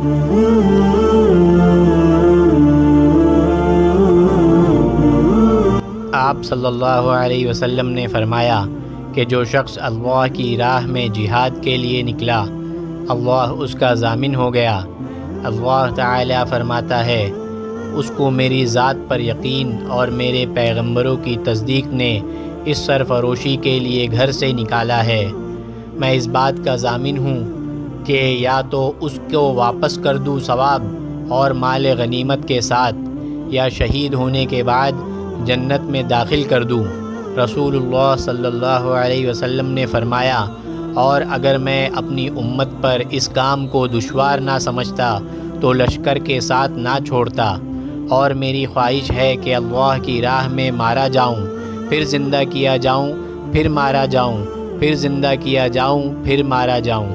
آپ صلی اللہ علیہ وسلم نے فرمایا کہ جو شخص اللہ کی راہ میں جہاد کے لیے نکلا، اللہ اس کا ضامن ہو گیا۔ اللہ تعالیٰ فرماتا ہے، اس کو میری ذات پر یقین اور میرے پیغمبروں کی تصدیق نے اس سرفروشی کے لیے گھر سے نکالا ہے۔ میں اس بات کا ضامن ہوں کہ یا تو اس کو واپس کر دوں ثواب اور مال غنیمت کے ساتھ، یا شہید ہونے کے بعد جنت میں داخل کر دوں۔ رسول اللہ صلی اللہ علیہ وسلم نے فرمایا، اور اگر میں اپنی امت پر اس کام کو دشوار نہ سمجھتا تو لشکر کے ساتھ نہ چھوڑتا، اور میری خواہش ہے کہ اللہ کی راہ میں مارا جاؤں، پھر زندہ کیا جاؤں، پھر مارا جاؤں، پھر زندہ کیا جاؤں، پھر مارا جاؤں۔